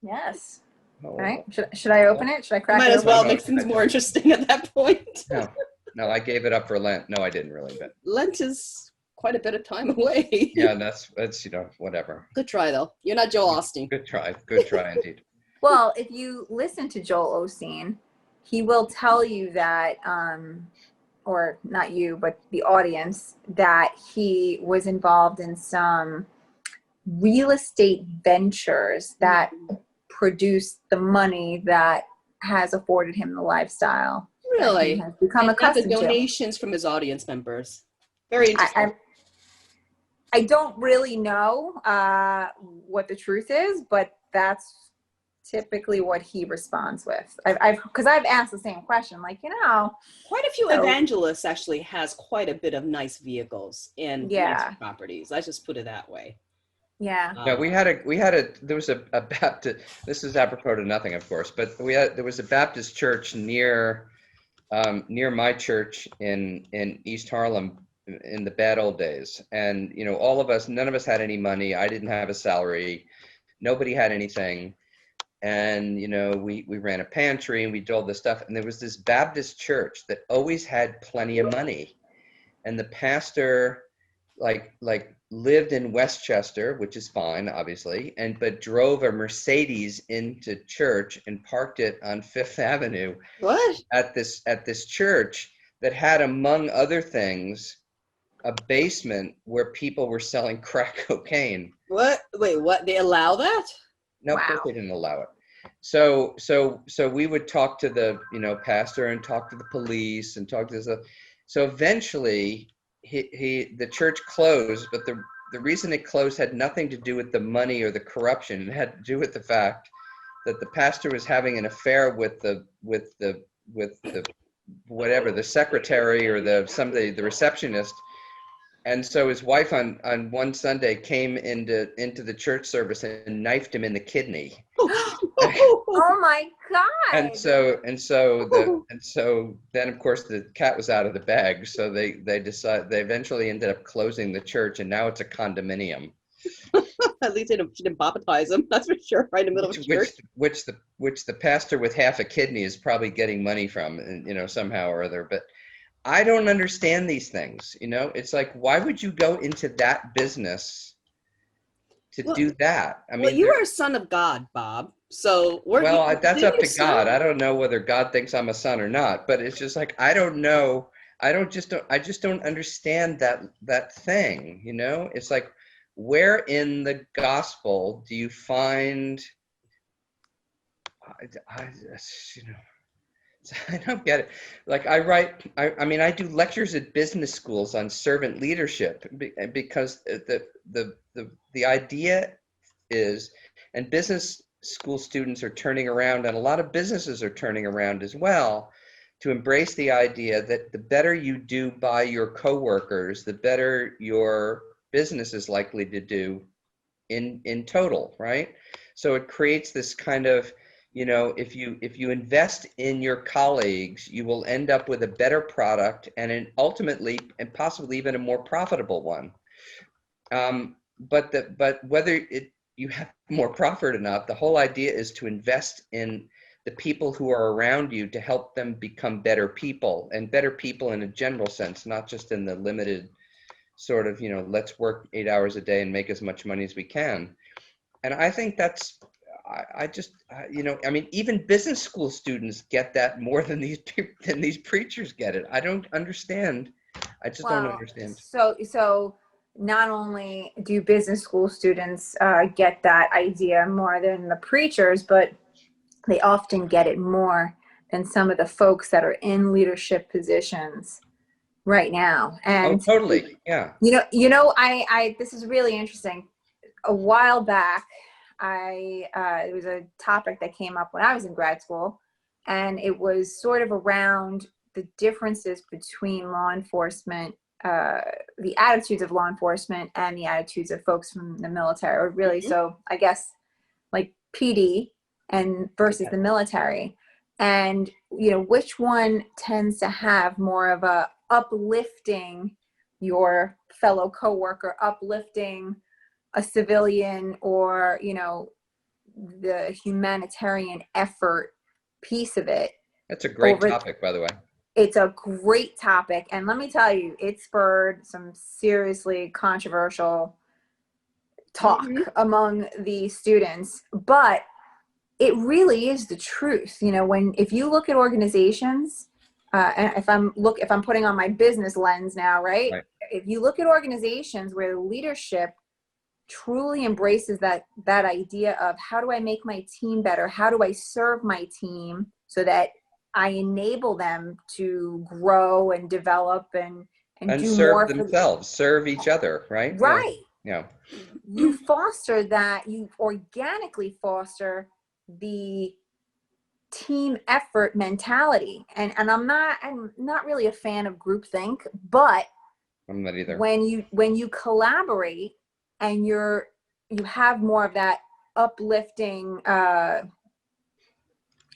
Yes. Oh, All right. Should I open it? Should I crack Might it as open? well No, make things more interesting at that point. no, no, I gave it up for Lent. No, I didn't really, but Lent is quite a bit of time away. yeah, that's whatever. Good try though. You're not Joel Osteen. Good try indeed. Well, if you listen to Joel Osteen, he will tell you that, or not you, but the audience, that he was involved in some real estate ventures that produced the money that has afforded him the lifestyle that he Really? has become And got the accustomed to. donations from his audience members. Very interesting. I don't really know what the truth is, but that's typically what he responds with. Because I've asked the same question, like, Quite a few so- evangelists actually has quite a bit of nice vehicles and Yeah. nice properties. Let's just put it that way. yeah. Yeah, there was a Baptist, this is apropos to nothing, of course, but there was a Baptist church near my church in East Harlem in the bad old days. And, all of us, none of us had any money. I didn't have a salary. Nobody had anything. And, we ran a pantry and we did all this stuff. And there was this Baptist church that always had plenty of money. And the pastor, like lived in Westchester, which is fine, obviously, but drove a Mercedes into church and parked it on Fifth Avenue. What? At this church that had, among other things, a basement where people were selling crack cocaine. What? Wait, what? They allow that? No, of course they didn't allow it. So we would talk to the pastor and talk to the police and talk to this. So eventually the church closed, but the reason it closed had nothing to do with the money or the corruption. It had to do with the fact that the pastor was having an affair with the whatever, the secretary or the receptionist. And so his wife on one Sunday came into the church service and knifed him in the kidney. Oh my God. And so then of course the cat was out of the bag. So they eventually ended up closing the church, and now it's a condominium. At least she didn't baptize him. That's for sure. Right in the middle of church. Which the pastor with half a kidney is probably getting money from, somehow or other. But I don't understand these things. It's like, why would you go into that business to do that? I mean, you are a son of God, Bob. So that's up to God. I don't know whether God thinks I'm a son or not, but it's just like, I don't know. I just don't understand that thing. It's like, where in the gospel do you find? I don't get it. Like I do lectures at business schools on servant leadership because the idea is, and business school students are turning around, and a lot of businesses are turning around as well, to embrace the idea that the better you do by your coworkers, the better your business is likely to do in total, right? So it creates this kind of, if you invest in your colleagues, you will end up with a better product and ultimately and possibly even a more profitable one. But whether you have more profit or not, the whole idea is to invest in the people who are around you to help them become better people, and better people in a general sense, not just in the limited sort of, let's work 8 hours a day and make as much money as we can. And I think that's, even business school students get that more than these preachers get it. I don't understand. I just don't understand. So not only do business school students get that idea more than the preachers, but they often get it more than some of the folks that are in leadership positions right now. And totally. Yeah. I this is really interesting. A while back, it was a topic that came up when I was in grad school, and it was sort of around the differences between law enforcement, the attitudes of law enforcement and the attitudes of folks from the military, or really, so I guess like PD and versus the military, and which one tends to have more of a uplifting your fellow coworker, uplifting a civilian, or the humanitarian effort piece of it. That's a great topic, by the way. It's a great topic. And let me tell you, it spurred some seriously controversial talk among the students, but it really is the truth. You know, if you look at organizations, and if I'm putting on my business lens now, right? If you look at organizations where the leadership truly embraces that idea of how do I make my team better? How do I serve my team so that I enable them to grow and develop and do serve more themselves, serve each other, right? Right. Yeah. You foster that, you organically foster the team effort mentality. And I'm not really a fan of groupthink, but I'm not either. When you collaborate and you have more of that uplifting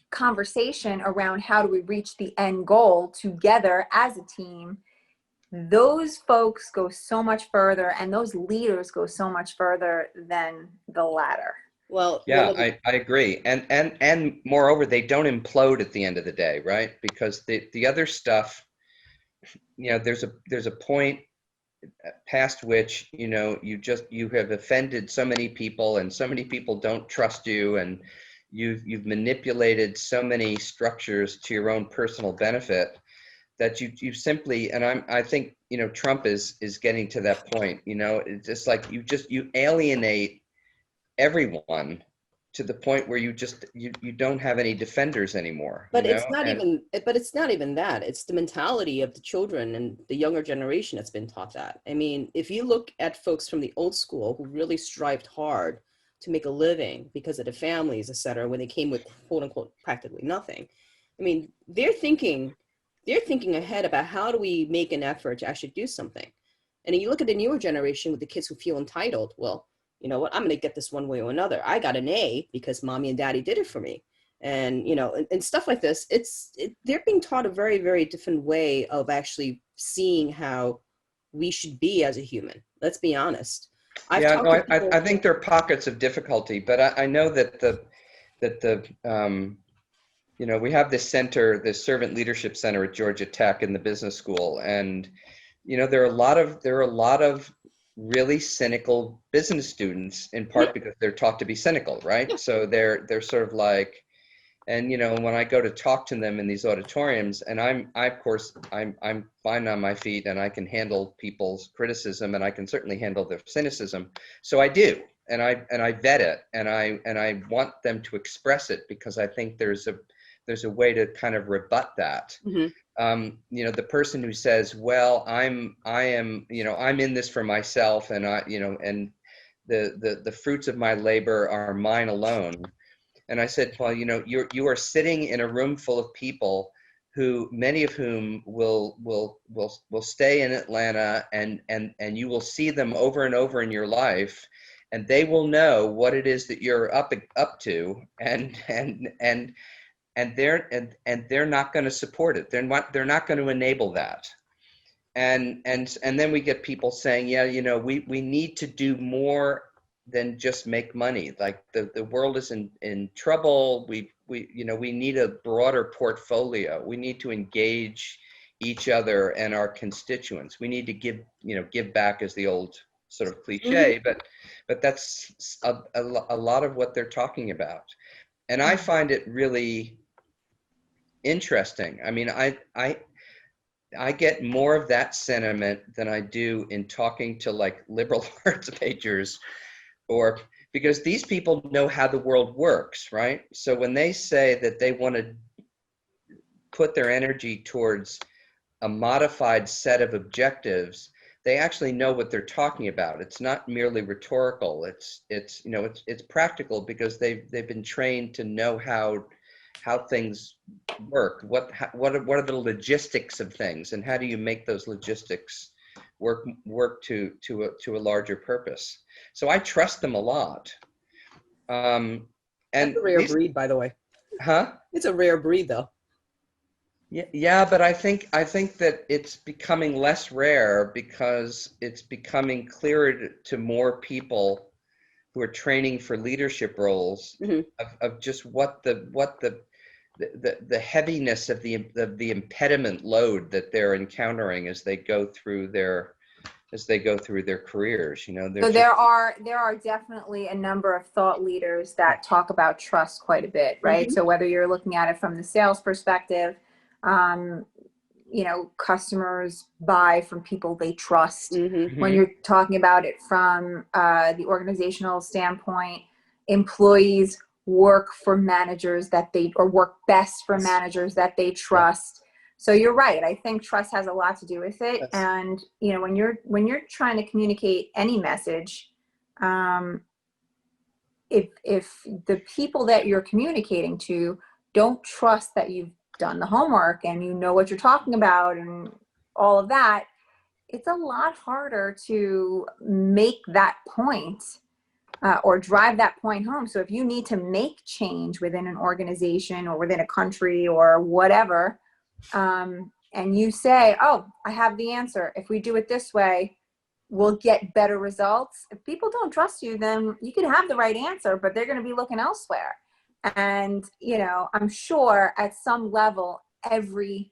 conversation around how do we reach the end goal together as a team, those folks go so much further, and those leaders go so much further than the latter. Well, yeah, I agree. And moreover, they don't implode at the end of the day, right? Because the other stuff, you know, there's a point past which, you know, you have offended so many people, and so many people don't trust you, and you've manipulated so many structures to your own personal benefit that you simply, and I think, you know, Trump is getting to that point. You know, it's just like you alienate everyone to the point where you don't have any defenders anymore. But it's not even that. It's the mentality of the children and the younger generation that's been taught that. I mean, if you look at folks from the old school who really strived hard to make a living because of the families, et cetera, when they came with quote unquote practically nothing. I mean, they're thinking ahead about how do we make an effort to actually do something. And then you look at the newer generation with the kids who feel entitled. Well, you know what, I'm going to get this one way or another. I got an A because mommy and daddy did it for me. And, you know, and stuff like this, they're being taught a very, very different way of actually seeing how we should be as a human. Let's be honest. I think there are pockets of difficulty, but I know that you know, we have this center, the Servant Leadership Center at Georgia Tech in the business school. And, you know, there are a lot of really cynical business students, in part because they're taught to be cynical, right? Yeah. So they're sort of like, and, you know, when I go to talk to them in these auditoriums, and I'm fine on my feet, and I can handle people's criticism, and I can certainly handle their cynicism. So I do, and I vet it, and I want them to express it, because I think there's a way to kind of rebut that. Mm-hmm. You know, the person who says, well, I am, you know, I'm in this for myself, and and the fruits of my labor are mine alone. And I said, well, you know, you are sitting in a room full of people who, many of whom will stay in Atlanta, and you will see them over and over in your life, and they will know what it is that you're up to, and they're not going to support it. They're not going to enable that. And then we get people saying, yeah, you know, we need to do more than just make money. Like the world is in trouble. We you know, we need a broader portfolio. We need to engage each other and our constituents. We need to give back, as the old sort of cliche, mm-hmm. but that's a lot of what they're talking about. And I find it really interesting. I mean, I get more of that sentiment than I do in talking to like liberal arts majors, or because these people know how the world works, right? So when they say that they want to put their energy towards a modified set of objectives, they actually know what they're talking about. It's not merely rhetorical. It's you know, it's practical, because they've been trained to know how things work. What are the logistics of things, and how do you make those logistics work to a larger purpose? So I trust them a lot. And that's a rare breed, by the way. Huh? It's a rare breed, though. Yeah, but I think that it's becoming less rare, because it's becoming clearer to more people who are training for leadership roles, Mhm. of just what the heaviness of the impediment load that they're encountering as they go through their careers. You know, So there's just there are definitely a number of thought leaders that talk about trust quite a bit, right? Mhm. So whether you're looking at it from the sales perspective, um, you know, customers buy from people they trust. Mhm. When Mhm. you're talking about it from the organizational standpoint, employees work for managers that they, or work best for managers that they trust. So you're right. I think trust has a lot to do with it. Yes. And you know, when you're trying to communicate any message, um, if the people that you're communicating to don't trust that you've done the homework and you know what you're talking about and all of that, it's a lot harder to make that point or drive that point home. So if you need to make change within an organization or within a country or whatever, and you say, oh, I have the answer. If we do it this way, we'll get better results. If people don't trust you, then you can have the right answer, but they're going to be looking elsewhere. And, you know, I'm sure at some level, every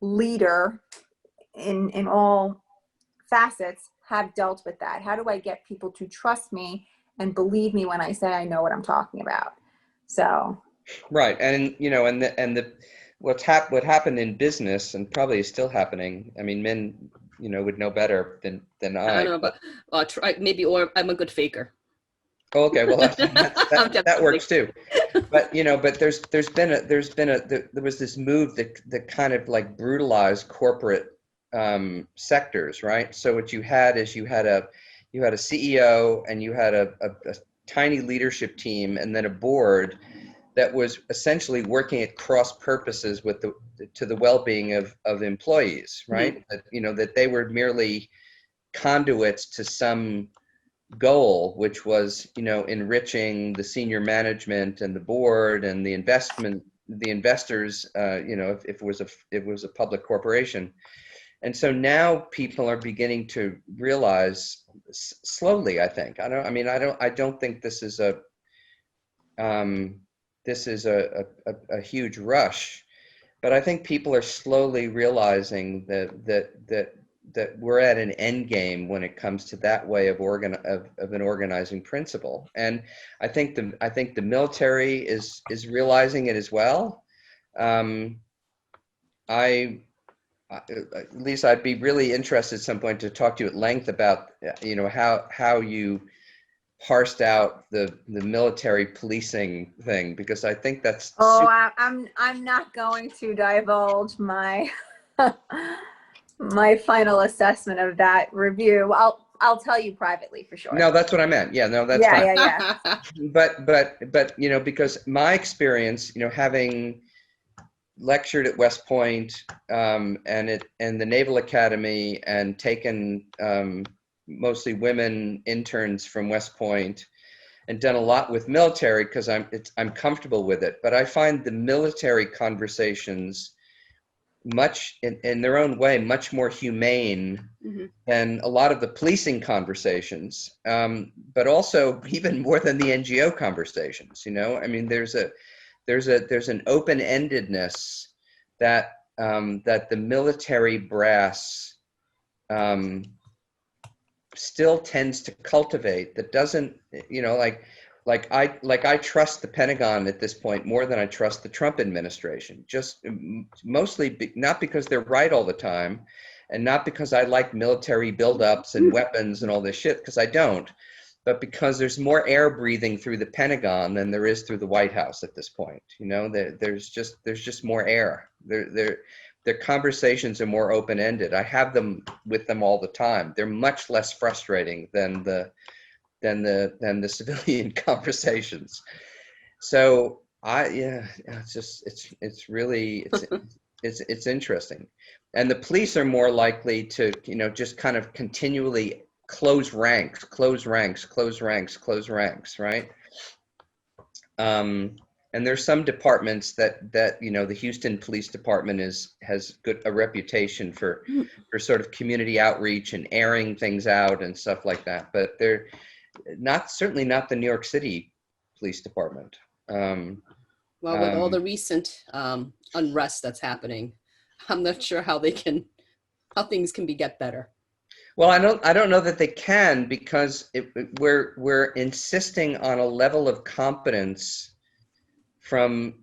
leader in all facets have dealt with that. How do I get people to trust me and believe me when I say I know what I'm talking about? So, right, and you know, what happened in business, and probably is still happening. I mean, men, you know, would know better than I don't I. know, But but try maybe, or I'm a good faker. oh, okay, well, I'm that definitely works too. But you know, but there was this move that kind of like brutalized corporate sectors, right? So what you had is you had a CEO, and you had a tiny leadership team, and then a board that was essentially working at cross purposes with the well-being of employees, Mhm. right? That, you know, that they were merely conduits to some goal, which was, you know, enriching the senior management and the board and the investors, you know, if it was a public corporation. And so now people are beginning to realize slowly, I think. I don't think um, this is a huge rush, but I think people are slowly realizing that we're at an end game when it comes to that way of an organizing principle. And I think the military is realizing it as well. Um, I Lisa, I'd be really interested at some point to talk to you at length about, you know, how you parsed out the military policing thing, because I think that's oh, super. I'm not going to divulge my my final assessment of that review. I'll tell you privately for sure. No, that's what I meant. Yeah, no, that's Yeah, fine. yeah, yeah. But you know, because my experience, you know, having lectured at West Point, and the Naval Academy, and taken mostly women interns from West Point, and done a lot with military because I'm comfortable with it. But I find the military conversations much in their own way much more humane Mhm. than a lot of the policing conversations, but also even more than the NGO conversations. You know, I mean, there's an open-endedness that that the military brass um, still tends to cultivate, that doesn't, you know, like I trust the Pentagon at this point more than I trust the Trump administration, just mostly not because they're right all the time, and not because I like military buildups and weapons and all this shit, because I don't, but because there's more air breathing through the Pentagon than there is through the White House at this point. You know, there's just more air. Their conversations are more open-ended. I have them with them all the time. They're much less frustrating than the civilian conversations. So it's really it's interesting. And the police are more likely to, you know, just kind of continually close ranks, close ranks, close ranks, close ranks, right? Um, and there's some departments that you know, the Houston Police Department has a reputation for sort of community outreach and airing things out and stuff like that. But certainly not the New York City Police Department. Well, with all the recent unrest that's happening, I'm not sure how things can get better. Well, I don't know that they can, because we're insisting on a level of competence from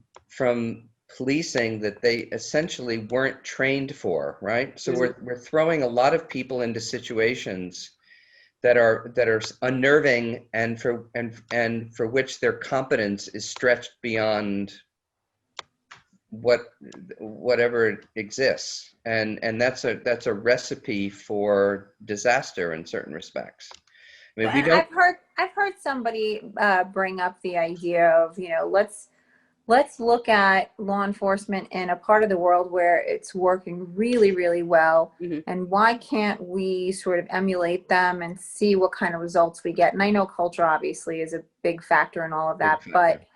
policing that they essentially weren't trained for, right? So we're throwing a lot of people into situations that are unnerving, and for which their competence is stretched beyond whatever exists, and that's a recipe for disaster in certain respects. I mean, we And don't. I've heard somebody bring up the idea of, let's look at law enforcement in a part of the world where it's working really, really well. Mm-hmm. And why can't we sort of emulate them and see what kind of results we get? And I know culture obviously is a big factor in all of that, but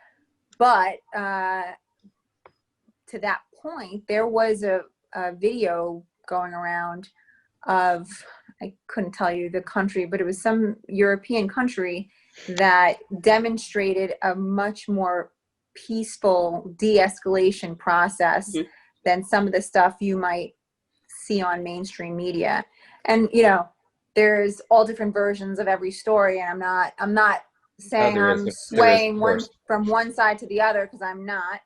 to that point, there was a video going around of, I couldn't tell you the country, but it was some European country that demonstrated a much more peaceful de-escalation process than some of the stuff you might see on mainstream media. And there's all different versions of every story, and I'm not saying I'm swaying from one side to the other, because I'm not.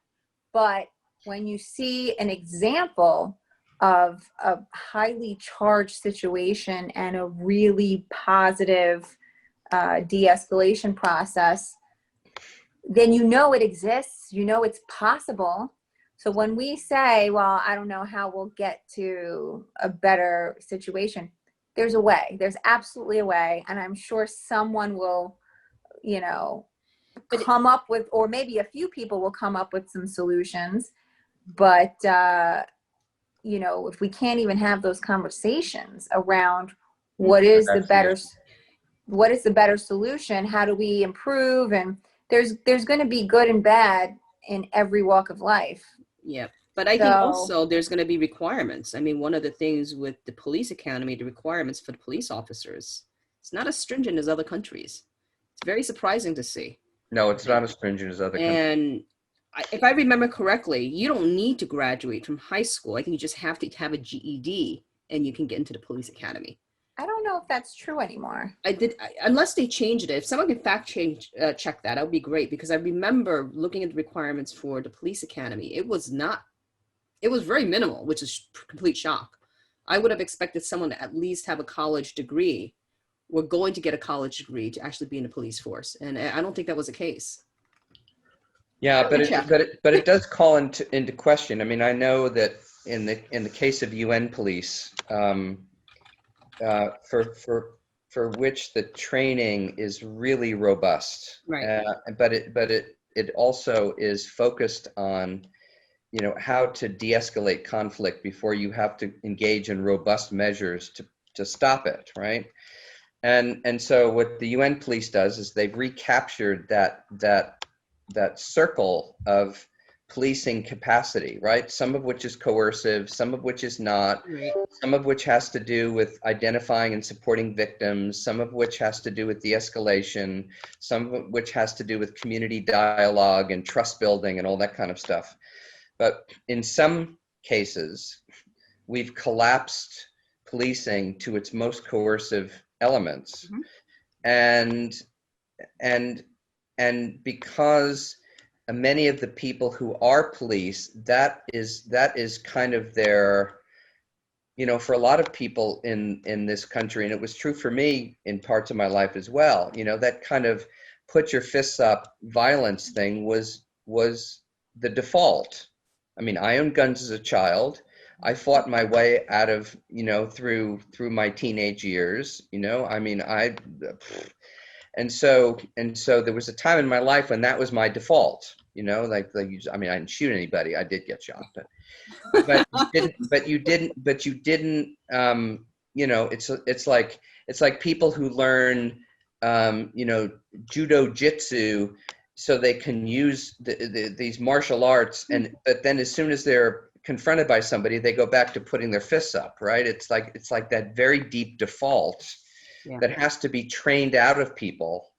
But when you see an example of a highly charged situation and a really positive de-escalation process, then it exists, it's possible. So when we say, well, I don't know how we'll get to a better situation, there's a way. There's absolutely a way. And I'm sure someone will, come up with, or maybe a few people will come up with some solutions. But, if we can't even have those conversations around what is the better solution, how do we improve? And there's going to be good and bad in every walk of life. Yeah. But I think also there's going to be requirements. I mean, one of the things with the police academy, the requirements for the police officers, it's not as stringent as other countries. It's very surprising to see. No, it's not as stringent as other countries. And if I remember correctly, you don't need to graduate from high school. I think you just have to have a GED and you can get into the police academy. I don't know if that's true anymore. Unless they changed it. If someone can fact check that would be great, because I remember looking at the requirements for the police academy. It was very minimal, which is a complete shock. I would have expected someone to at least have a college degree. We're going to get a college degree to actually be in the police force. And I don't think that was the case. Yeah, but it does call into question. I mean, I know that in the case of UN police, for which the training is really robust, right? But it also is focused on how to de-escalate conflict before you have to engage in robust measures to stop it, right? And so what the UN police does is they've recaptured that circle of policing capacity, right? Some of which is coercive, some of which is not, right. Some of which has to do with identifying and supporting victims, some of which has to do with de-escalation, some of which has to do with community dialogue and trust building and all that kind of stuff. But in some cases, we've collapsed policing to its most coercive elements. And because many of the people who are police, that is kind of their, for a lot of people in this country, and it was true for me in parts of my life as well, that kind of put your fists up violence thing was the default. I mean, I owned guns as a child. I fought my way out of, through my teenage years, I mean, and so there was a time in my life when that was my default, I mean, I didn't shoot anybody. I did get shot, but you didn't, it's like people who learn, judo jitsu so they can use these martial arts, but then as soon as they're confronted by somebody, they go back to putting their fists up, right? It's like that very deep default Yeah. that has to be trained out of people.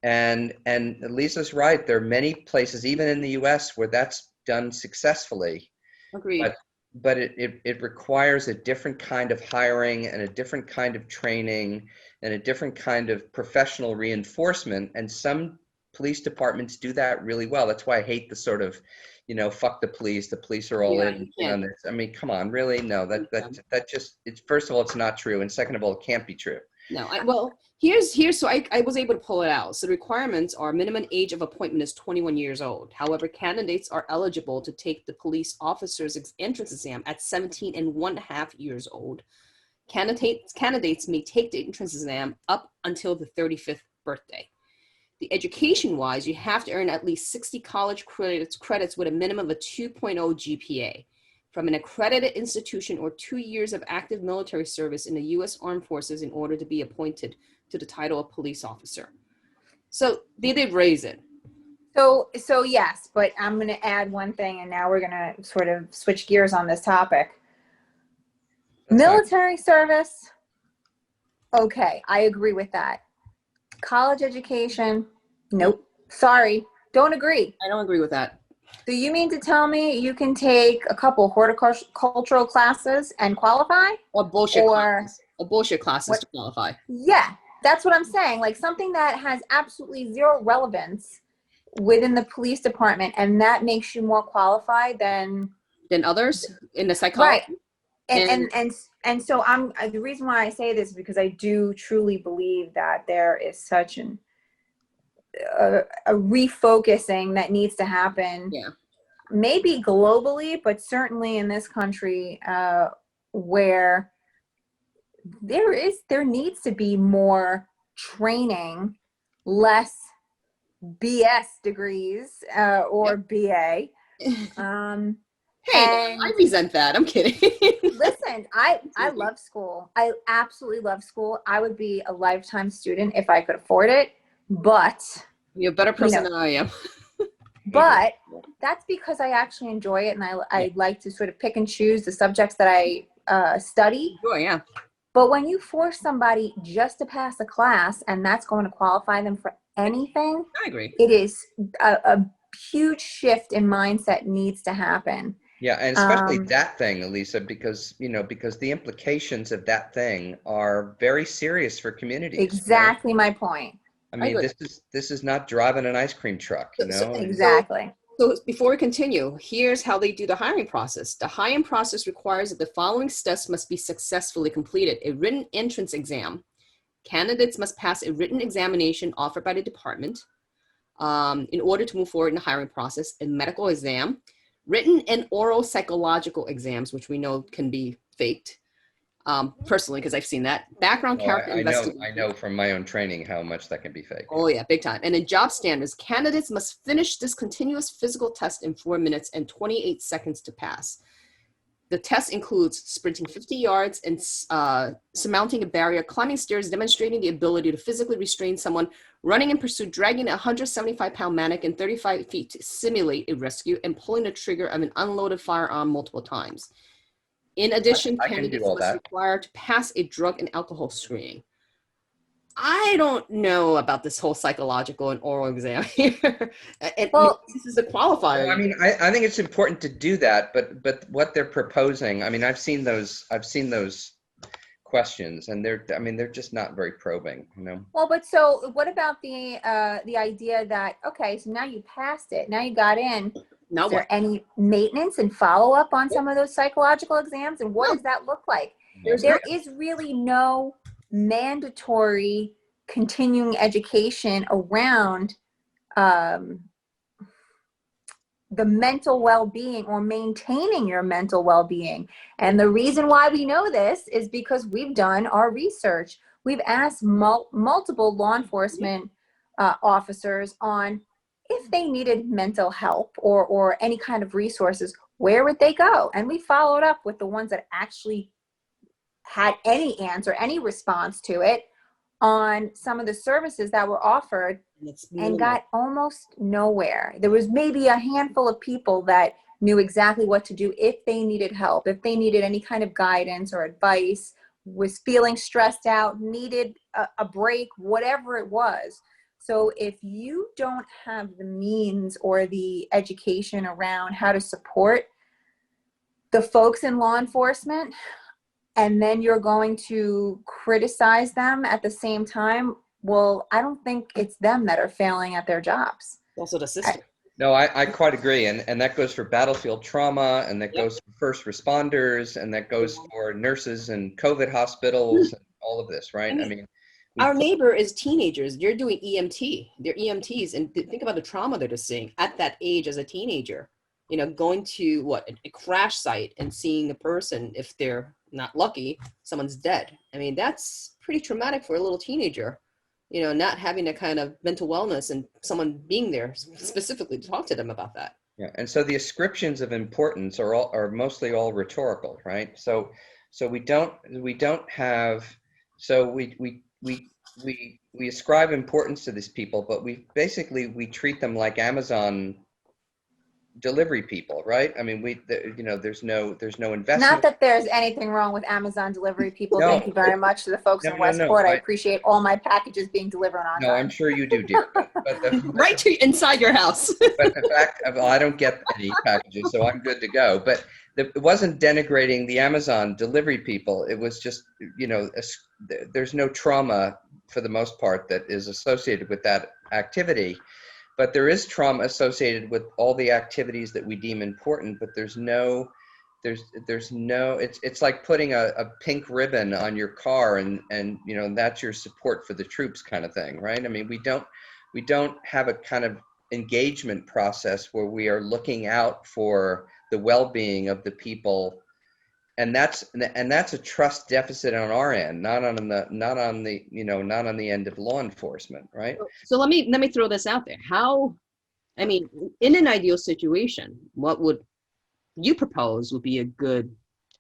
And Lisa's right. There are many places, even in the US, where that's done successfully. Agreed. But it requires a different kind of hiring and a different kind of training and a different kind of professional reinforcement. And some police departments do that really well. That's why I hate the sort of, fuck the police are all Yeah, in you can't. on this. I mean, come on, really? No, that just, it's, first of all, it's not true. And second of all, it can't be true. No, well, here's so I was able to pull it out. So the requirements are minimum age of appointment is 21 years old. However, candidates are eligible to take the police officer's entrance exam at 17 and 1/2 years old. Candidates may take the entrance exam up until the 35th birthday. The education-wise, you have to earn at least 60 college credits with a minimum of a 2.0 GPA from an accredited institution or 2 years of active military service in the U.S. Armed Forces in order to be appointed to the title of police officer. So they did raise it. So yes, but I'm going to add one thing, and now we're going to sort of switch gears on this topic. Military service, okay, I agree with that. College education, nope. Sorry, don't agree. I don't agree with that. So you mean to tell me you can take a couple horticultural classes and qualify? Or bullshit classes. Or bullshit classes to qualify. Yeah, that's what I'm saying. Like something that has absolutely zero relevance within the police department, and that makes you more qualified than others in the psychology. Right. And so the reason why I say this is because I do truly believe that there is such a refocusing that needs to happen. Yeah. Maybe globally, but certainly in this country, where there needs to be more training, less BS degrees or BA. Hey, I resent that. I'm kidding. Listen, I love school. I absolutely love school. I would be a lifetime student if I could afford it, but you're a better person than I am. But that's because I actually enjoy it, and I like to sort of pick and choose the subjects that I study. Sure, yeah. But when you force somebody just to pass a class, and that's going to qualify them for anything, I agree. It is a huge shift in mindset needs to happen. Yeah, and especially that thing, Elisa, because the implications of that thing are very serious for communities. Exactly my point. I mean, this is not driving an ice cream truck, Exactly. So before we continue, here's how they do the hiring process. The hiring process requires that the following steps must be successfully completed: a written entrance exam. Candidates must pass a written examination offered by the department in order to move forward in the hiring process. A medical exam, written and oral psychological exams, which we know can be faked. Personally, because I've seen that. Background character investigation. I know from my own training how much that can be fake. Oh yeah, big time. And in job standards, candidates must finish this continuous physical test in 4 minutes and 28 seconds to pass. The test includes sprinting 50 yards and surmounting a barrier, climbing stairs, demonstrating the ability to physically restrain someone, running in pursuit, dragging a 175-pound mannequin 35 feet to simulate a rescue, and pulling the trigger of an unloaded firearm multiple times. In addition, candidates must require to pass a drug and alcohol screening. I don't know about this whole psychological and oral exam here. Well, this is a qualifier. Well, I mean, I think it's important to do that, but what they're proposing, I mean, I've seen those questions, and they're just not very probing, Well, but so what about the idea that, okay, so now you passed it, now you got in. Is there any maintenance and follow-up on some of those psychological exams? And what does that look like? There is really no mandatory continuing education around the mental well-being or maintaining your mental well-being. And the reason why we know this is because we've done our research. We've asked multiple law enforcement officers on if they needed mental help or any kind of resources, where would they go? And we followed up with the ones that actually had any answer, any response to it on some of the services that were offered, and got almost nowhere. There was maybe a handful of people that knew exactly what to do if they needed help, if they needed any kind of guidance or advice was feeling stressed out, needed a break, whatever it was. So if you don't have the means or the education around how to support the folks in law enforcement, and then you're going to criticize them at the same time, well, I don't think it's them that are failing at their jobs. Also the system. No, I quite agree. And that goes for battlefield trauma, and that goes for first responders, and that goes for nurses and COVID hospitals and all of this, right? I mean, our neighbor is teenagers. You're doing EMT. They're EMTs. And think about the trauma they're just seeing at that age as a teenager. You know, going to a crash site and seeing a person, if they're not lucky, someone's dead. I mean, that's pretty traumatic for a little teenager. You know, not having that kind of mental wellness and someone being there specifically to talk to them about that. Yeah, and so the ascriptions of importance are mostly all rhetorical, right? So we don't have, so we ascribe importance to these people, but we treat them like Amazon delivery people, right? I mean, there's no investment. Not that there's anything wrong with Amazon delivery people. No. Thank you very much to the folks in Westport. I appreciate all my packages being delivered on time. No, I'm sure you do, dear. But right to inside your house. But the fact, well, I don't get any packages, so I'm good to go. But it wasn't denigrating the Amazon delivery people. It was just, there's no trauma for the most part that is associated with that activity. But there is trauma associated with all the activities that we deem important, but there's no, it's like putting a pink ribbon on your car and that's your support for the troops kind of thing, right? I mean, we don't have a kind of engagement process where we are looking out for the well-being of the people. And that's a trust deficit on our end, not on the end of law enforcement, right? So let me throw this out there. In an ideal situation, what would you propose would be a good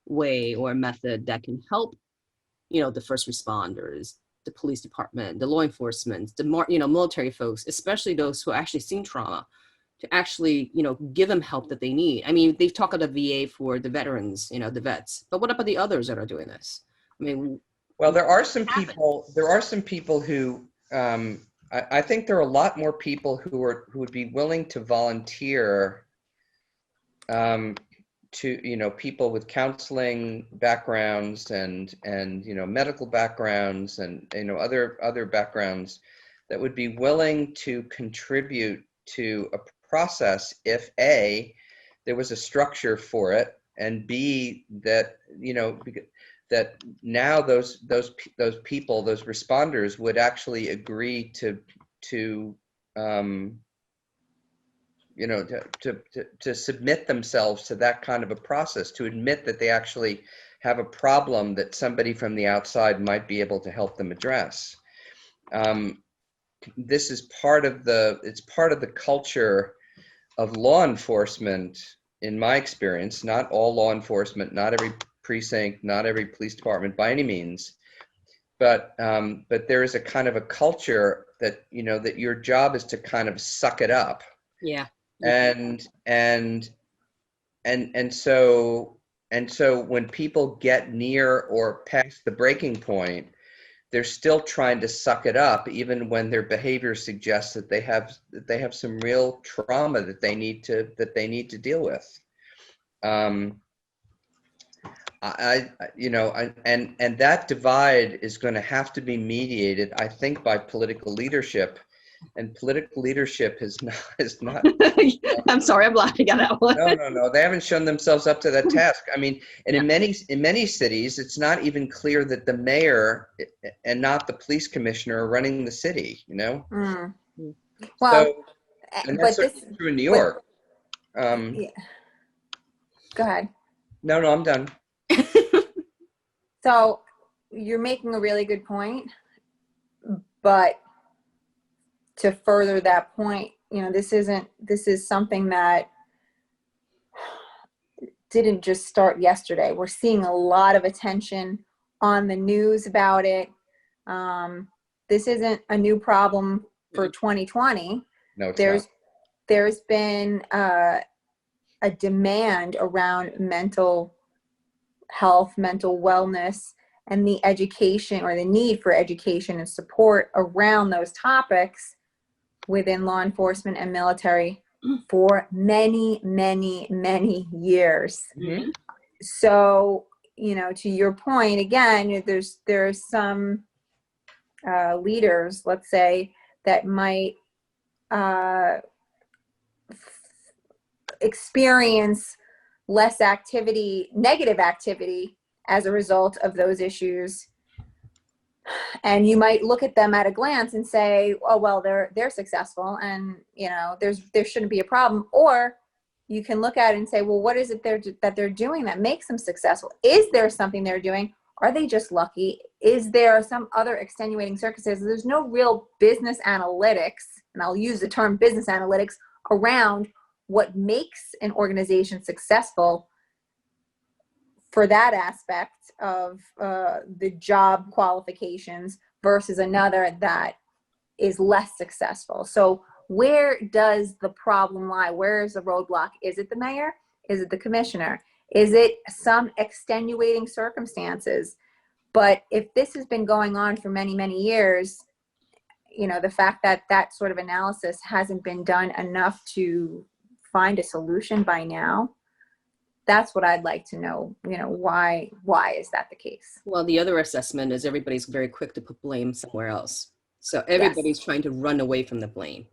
way or a method that can help, the first responders, the police department, the law enforcement, the military folks, especially those who actually seen trauma, to actually, give them help that they need. I mean, they've talked of the VA for the veterans, the vets, but what about the others that are doing this? I mean, well, there are some people who, I think there are a lot more people who would be willing to volunteer to, people with counseling backgrounds and medical backgrounds and, other backgrounds that would be willing to contribute to a process if A, there was a structure for it, and B, that that now those people, those responders would actually agree to submit themselves to that kind of a process, to admit that they actually have a problem that somebody from the outside might be able to help them address. This is part of the culture of law enforcement, in my experience. Not all law enforcement, not every precinct, not every police department by any means, but there is a kind of a culture that that your job is to kind of suck it up. Yeah. And so when people get near or past the breaking point, they're still trying to suck it up, even when their behavior suggests that they have some real trauma that they need to deal with. And that divide is going to have to be mediated, I think, by political leadership. And political leadership is not. I'm sorry, I'm laughing at that one. No. They haven't shown themselves up to that task. I mean, and in many cities, it's not even clear that the mayor and not the police commissioner are running the city. Well, so, and that's true in New York. Yeah. Go ahead. No, I'm done. So you're making a really good point, but to further that point, this is something that didn't just start yesterday. We're seeing a lot of attention on the news about it. This isn't a new problem for 2020. No, it's not. There's been a demand around mental health, mental wellness, and the education or the need for education and support around those topics within law enforcement and military for many, many, many years. Mhm. So, to your point, again, there's some leaders, let's say, that might experience less activity, negative activity as a result of those issues. And you might look at them at a glance and say, oh, well, they're successful, and there shouldn't be a problem. Or you can look at it and say, well, what is it that they're doing that makes them successful? Is there something they're doing? Are they just lucky? Is there some other extenuating circumstances? There's no real business analytics, and I'll use the term business analytics, around what makes an organization successful for that aspect of the job qualifications versus another that is less successful. So where does the problem lie? Where is the roadblock? Is it the mayor? Is it the commissioner? Is it some extenuating circumstances? But if this has been going on for many, many years, the fact that that sort of analysis hasn't been done enough to find a solution by now, that's what I'd like to know. Why is that the case? Well, the other assessment is everybody's very quick to put blame somewhere else. So everybody's trying to run away from the blame.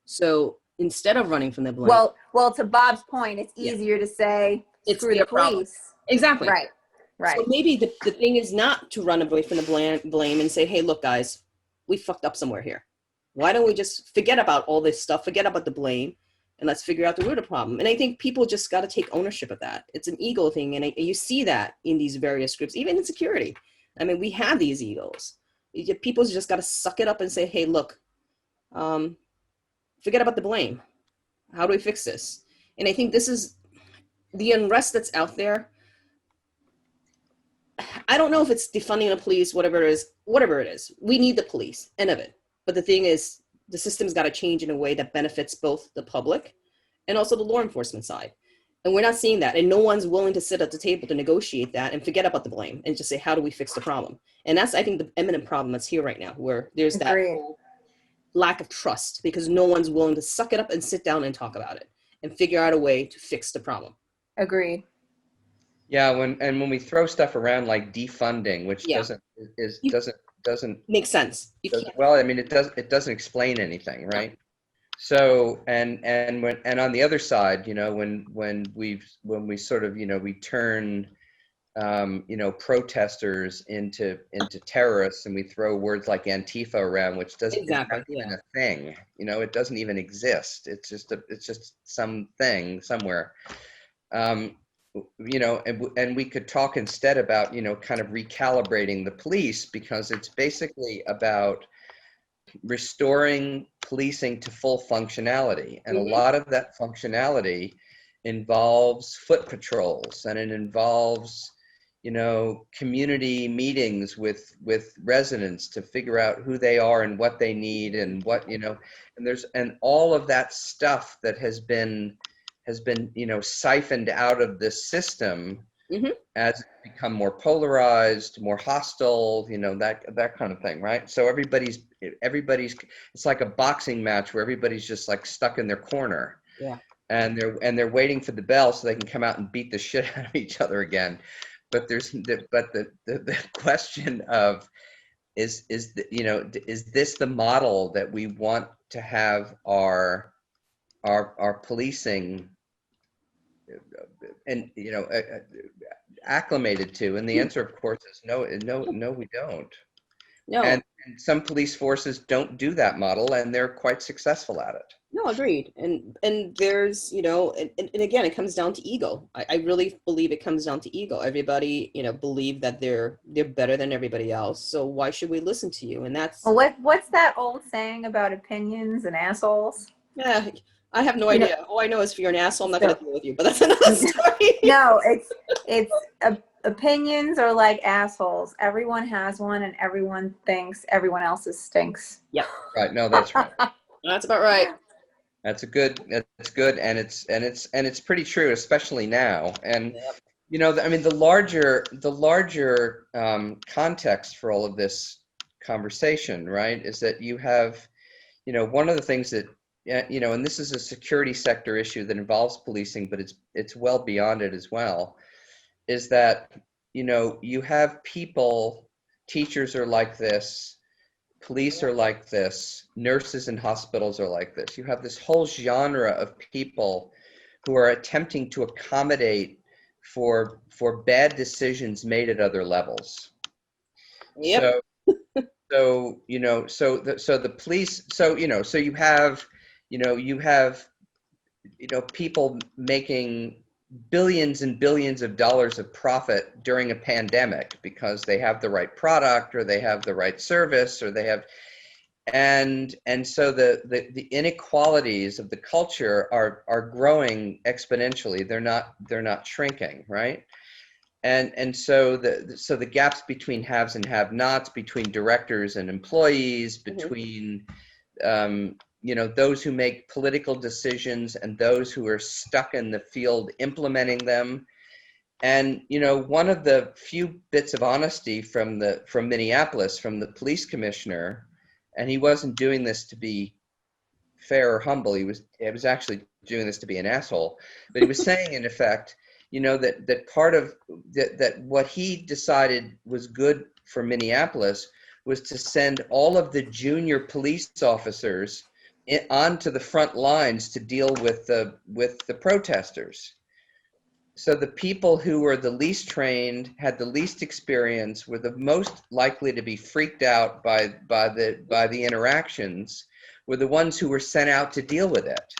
So instead of running from the blame. Well, to Bob's point, it's easier to say, screw the police. Exactly. Right. So maybe the thing is not to run away from the blame and say, hey, look, guys, we fucked up somewhere here. Why don't we just forget about all this stuff, forget about the blame, and let's figure out the root of the problem? And I think people just got to take ownership of that. It's an ego thing, and you see that in these various groups, even in security. I mean, we have these egos. People just got to suck it up and say, hey, look, forget about the blame. How do we fix this? And I think this is the unrest that's out there. I don't know if it's defunding the police, whatever it is. We need the police, end of it. But the thing is, the system's got to change in a way that benefits both the public and also the law enforcement side. And we're not seeing that. And no one's willing to sit at the table to negotiate that and forget about the blame and just say, how do we fix the problem? And that's, I think, the eminent problem that's here right now, where there's that whole lack of trust because no one's willing to suck it up and sit down and talk about it and figure out a way to fix the problem. Agreed. Yeah, when we throw stuff around like defunding, which doesn't make sense. Well, I mean, it doesn't explain anything, right? So and on the other side, when we sort of we turn protesters into terrorists, and we throw words like Antifa around, which doesn't even a thing. It doesn't even exist. It's just something somewhere. And we could talk instead about, kind of recalibrating the police, because it's basically about restoring policing to full functionality. And a lot of that functionality involves foot patrols, and it involves, community meetings with residents to figure out who they are and what they need and what, and all of that stuff that has been siphoned out of the system as it's become more polarized, more hostile, that kind of thing, right? So everybody's it's like a boxing match where everybody's just like stuck in their corner. Yeah. And they're waiting for the bell so they can come out and beat the shit out of each other again. But the question of is this the model that we want to have our policing and acclimated to? And the answer, of course, is no, we don't. No. And some police forces don't do that model, and they're quite successful at it. No, agreed. And there's, and again, it comes down to ego. I really believe it comes down to ego. Everybody, believe that they're better than everybody else. So why should we listen to you? And that's what's that old saying about opinions and assholes? Yeah, I have no idea. All I know is if you're an asshole, I'm not going to deal with you. But that's another story. No, it's opinions are like assholes. Everyone has one, and everyone thinks everyone else's stinks. Yep. Right. No, that's right. That's about right. That's good, and it's pretty true, especially now. And I mean, the larger context for all of this conversation, right, is that you have, one of the things that, and this is a security sector issue that involves policing, but it's well beyond it as well, is that, you have people, teachers are like this, police are like this, nurses in hospitals are like this. You have this whole genre of people who are attempting to accommodate for bad decisions made at other levels. Yep. So the police, so you have people making billions and billions of dollars of profit during a pandemic because they have the right product or they have the right service or they have, and so the inequalities of the culture are growing exponentially. They're not shrinking, right? And so the gaps between haves and have-nots, between directors and employees, between those who make political decisions and those who are stuck in the field implementing them. And one of the few bits of honesty from Minneapolis, from the police commissioner, and he wasn't doing this to be fair or humble. He was actually doing this to be an asshole. But he was saying, in effect, that part of that what he decided was good for Minneapolis was to send all of the junior police officers onto the front lines to deal with the protesters. So the people who were the least trained, had the least experience, were the most likely to be freaked out by the interactions, were the ones who were sent out to deal with it.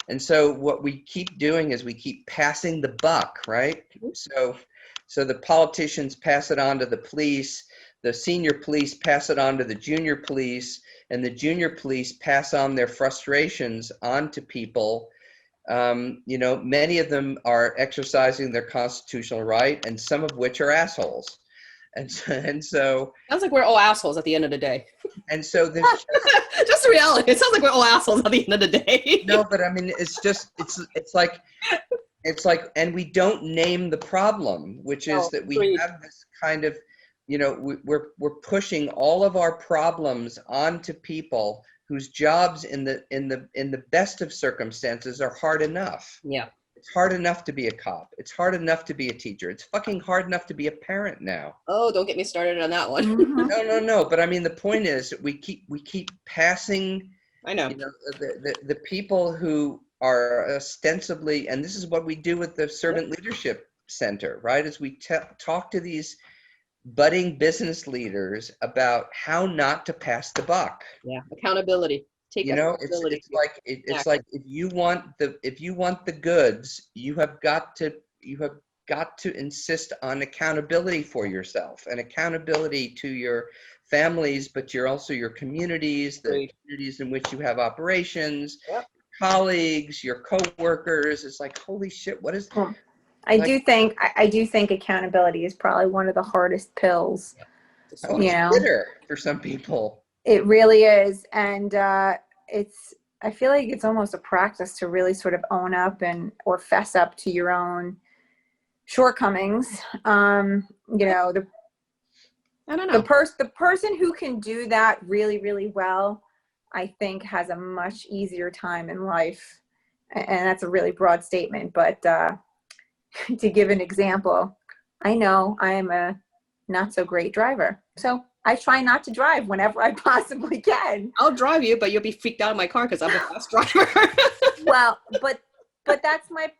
And so what we keep doing is we keep passing the buck, right? So the politicians pass it on to the police, the senior police pass it on to the junior police, and the junior police pass on their frustrations onto people. Many of them are exercising their constitutional right, and some of which are assholes. And so Sounds like we're all assholes at the end of the day. And so there's just the reality. It sounds like we're all assholes at the end of the day. no, but I mean, it's like, and we don't name the problem, which is that we have this kind of, we're pushing all of our problems onto people whose jobs in the best of circumstances are hard enough. Yeah. It's hard enough to be a cop. It's hard enough to be a teacher. It's fucking hard enough to be a parent now. Oh, don't get me started on that one. No. But I mean, the point is, we keep passing. I know. The people who are ostensibly, and this is what we do with the Servant Leadership Center, right? Is we talk to these budding business leaders about how not to pass the buck. Yeah, accountability. Accountability. It's like if you want the goods, you have got to insist on accountability for yourself and accountability to your families, but you're also your communities, the communities in which you have operations, colleagues, your co-workers. It's like, holy shit, what is I do think accountability is probably one of the hardest pills. It's bitter for some people. It really is. And I feel like it's almost a practice to really sort of own up or fess up to your own shortcomings. I don't know. The person who can do that really, really well, I think, has a much easier time in life. And that's a really broad statement, but to give an example, I know I am a not so great driver. So I try not to drive whenever I possibly can. I'll drive you, but you'll be freaked out in my car because I'm a fast driver. Well, but that's my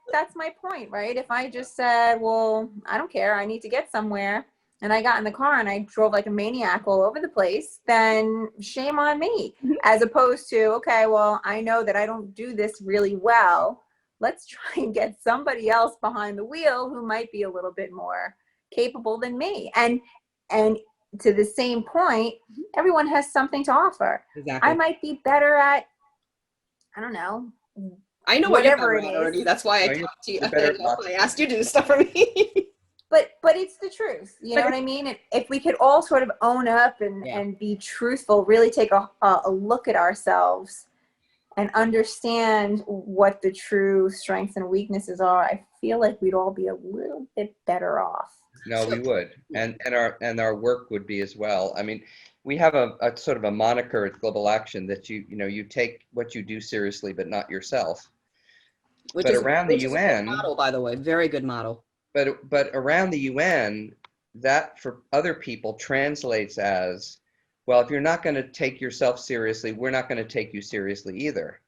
point, right? If I just said, well, I don't care, I need to get somewhere, and I got in the car and I drove like a maniac all over the place, then shame on me. As opposed to, okay, well, I know that I don't do this really well. Let's try and get somebody else behind the wheel who might be a little bit more capable than me. And to the same point, everyone has something to offer. Exactly. I might be better at, I don't know. I know whatever it is. Already. That's why I talked to you. I asked you to do stuff for me. But it's the truth. You know what I mean? If we could all sort of own up and be truthful, really take a look at ourselves and understand what the true strengths and weaknesses are, I feel like we'd all be a little bit better off. No, we So, would, and our work would be as well. I mean, we have a sort of a moniker at Global Action that you take what you do seriously, but not yourself. which But is around the which is a good UN, model, by the way, very good model. but around the UN, that for other people translates as, well, if you're not going to take yourself seriously, we're not going to take you seriously either.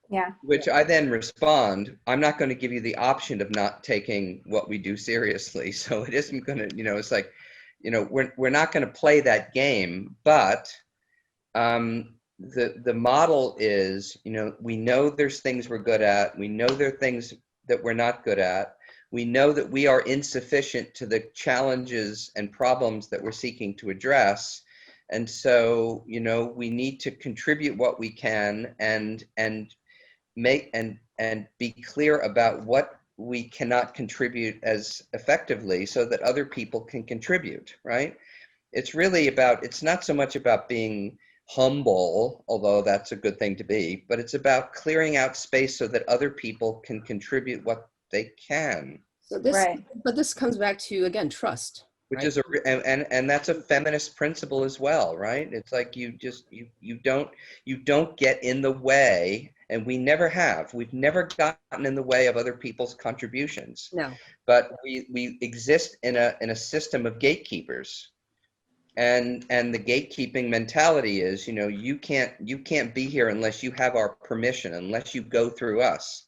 Yeah. Which I then respond, I'm not going to give you the option of not taking what we do seriously. So it isn't going to, it's like, we're not going to play that game. But the model is, we know there's things we're good at. We know there are things that we're not good at. We know that we are insufficient to the challenges and problems that we're seeking to address. And so, we need to contribute what we can and make and be clear about what we cannot contribute as effectively so that other people can contribute, right? It's not so much about being humble, although that's a good thing to be, but it's about clearing out space so that other people can contribute what they can. So this, Right. but this comes back to, again, trust, Which right? is and that's a feminist principle as well, right? It's like you don't get in the way, and we never have. We've never gotten in the way of other people's contributions. No. But we exist in a system of gatekeepers. And the gatekeeping mentality is, you can't be here unless you have our permission, unless you go through us.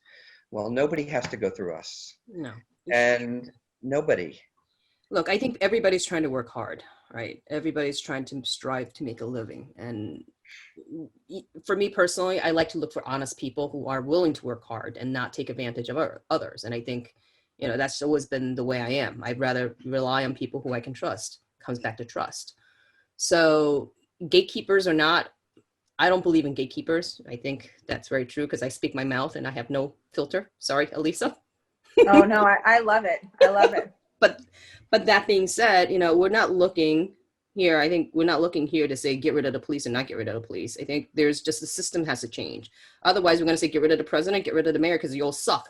Well, nobody has to go through us. No. And nobody. Look, I think everybody's trying to work hard, right? Everybody's trying to strive to make a living. And for me personally, I like to look for honest people who are willing to work hard and not take advantage of others. And I think, that's always been the way I am. I'd rather rely on people who I can trust. Comes back to trust. So gatekeepers are not, I don't believe in gatekeepers. I think that's very true because I speak my mouth and I have no filter. Sorry, Elisa. Oh no, I love it. I love it. But that being said, we're not looking here. I think we're not looking here to say get rid of the police and not get rid of the police. I think there's just the system has to change. Otherwise, we're going to say get rid of the president, get rid of the mayor because you all suck,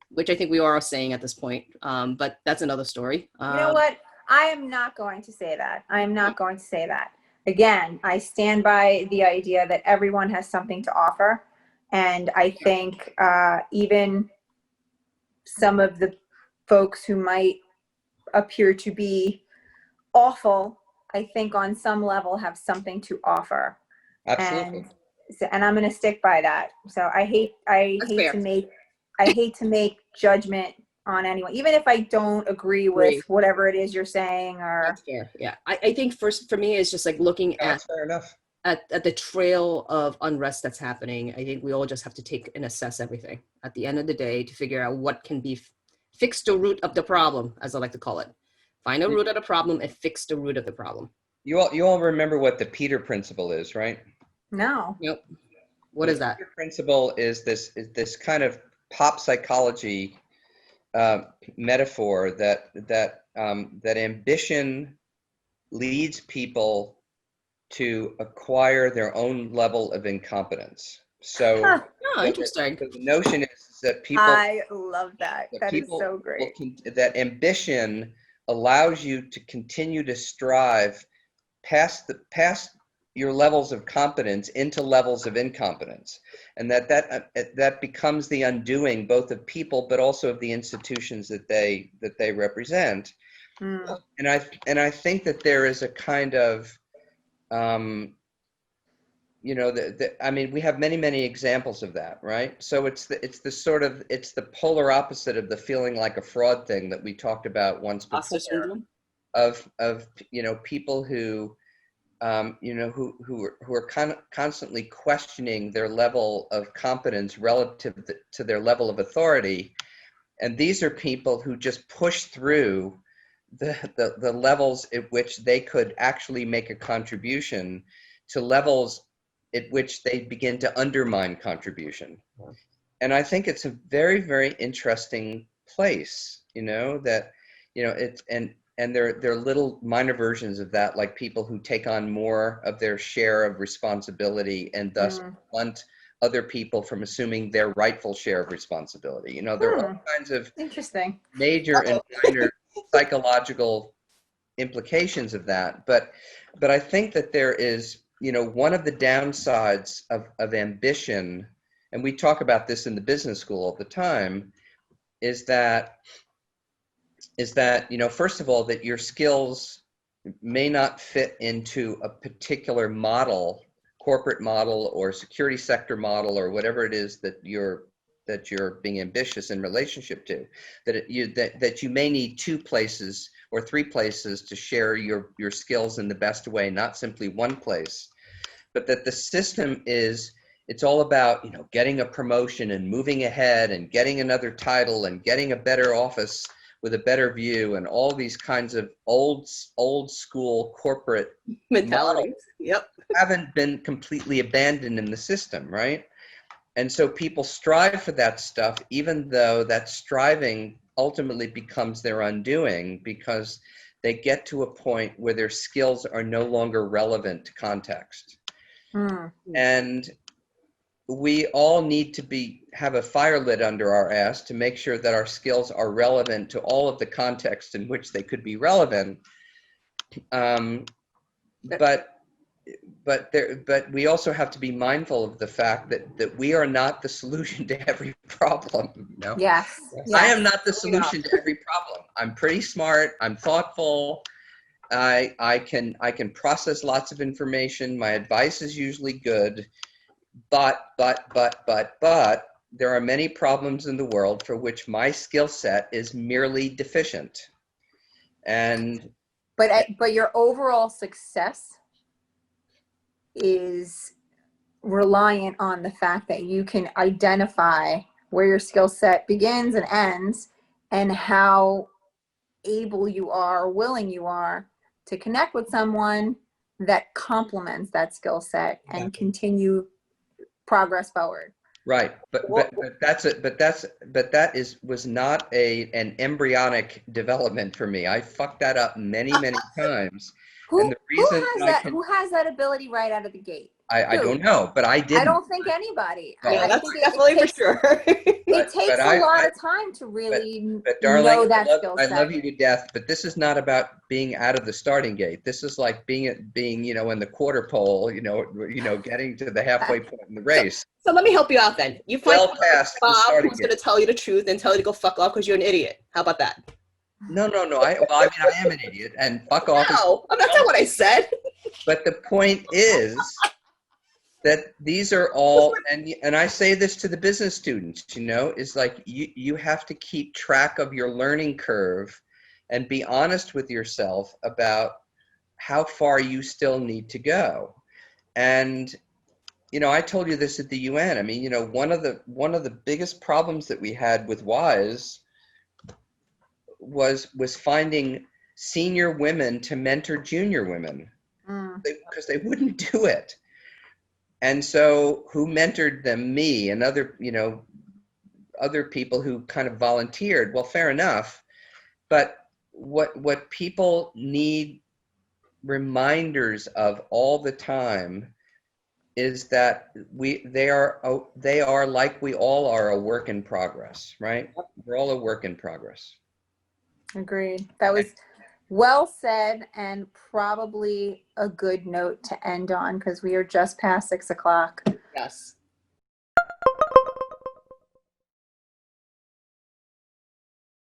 which I think we are saying at this point. But that's another story. You know what? I am not going to say that. I am not going to say that. Again, I stand by the idea that everyone has something to offer. And I think even some of the folks who might appear to be awful, I think on some level have something to offer. Absolutely. And I'm going to stick by that. So I hate to make judgment on anyone, even if I don't agree with whatever it is you're saying. Or that's fair. Yeah, I think first for me is just like looking That's fair enough. at the trail of unrest that's happening. I think we all just have to take and assess everything at the end of the day to figure out what can be fix the root of the problem, as I like to call it. Find a root of the problem and fix the root of the problem. You all remember what the Peter principle is, right? no. Yep. What is that? The Peter principle is this kind of pop psychology metaphor that ambition leads people to acquire their own level of incompetence. So interesting. the notion is that people. I love that. That is so great. That ambition allows you to continue to strive past your levels of competence into levels of incompetence, and that becomes the undoing both of people but also of the institutions that they represent. And I think that there is a kind of I mean, we have many examples of that, right? So it's the polar opposite of the feeling like a fraud thing that we talked about once before, of people who who are constantly questioning their level of competence relative to their level of authority, and these are people who just push through the levels at which they could actually make a contribution to levels at which they begin to undermine contribution. And I think it's a very interesting place, it's there are little minor versions of that, like people who take on more of their share of responsibility and thus blunt other people from assuming their rightful share of responsibility. You know, there are all kinds of Interesting. major and minor psychological implications of that. But I think that there is, you know, one of the downsides of ambition, and we talk about this in the business school all the time, is that, you know, first of all, that your skills may not fit into a particular model, corporate model or security sector model or whatever it is that you're being ambitious in relationship to, that you may need 2 places or 3 places to share your skills in the best way, not simply one place, but that the system is, it's all about, you know, getting a promotion and moving ahead and getting another title and getting a better office with a better view, and all these kinds of old school corporate Mentalities. models Yep. haven't been completely abandoned in the system, right? And so people strive for that stuff, even though that striving ultimately becomes their undoing, because they get to a point where their skills are no longer relevant to context. And we all need to have a fire lit under our ass to make sure that our skills are relevant to all of the contexts in which they could be relevant. But we also have to be mindful of the fact that we are not the solution to every problem. You know? Yes. I am not the solution to every problem. I'm pretty smart. I'm thoughtful. I can process lots of information. My advice is usually good. But there are many problems in the world for which my skill set is merely deficient. And But your overall success is reliant on the fact that you can identify where your skill set begins and ends, and how able you are, willing you are to connect with someone that complements that skill set and continue progress forward. right, but that was not an embryonic development for me. I fucked that up many times. And the reason Who has that ability right out of the gate? I don't know, but I didn't. I don't think anybody. Well, Yeah, I that's think definitely takes, for sure. it takes a lot of time to really but darling, know that skill I set. love you to death, but this is not about being out of the starting gate. This is like being you know, in the quarter pole, you know, getting to the halfway point in the race. So let me help you out then. You find Well past the Bob starting who's gate. going to tell you the truth and tell you to go fuck off because you're an idiot. How about that? No. I am an idiot, and fuck off. No, that's not what I said. But the point is that these are all, and I say this to the business students, you know, is like you have to keep track of your learning curve and be honest with yourself about how far you still need to go. And, you know, I told you this at the UN. I mean, you know, one of the biggest problems that we had with WISE was finding senior women to mentor junior women, because they wouldn't do it. And so who mentored them? Me and other, you know, other people who kind of volunteered. Well, fair enough. But what people need reminders of all the time is that they are like we all are, a work in progress, right? We're all a work in progress. Agreed. That was well said, and probably a good note to end on, because we are just past 6 o'clock. Yes.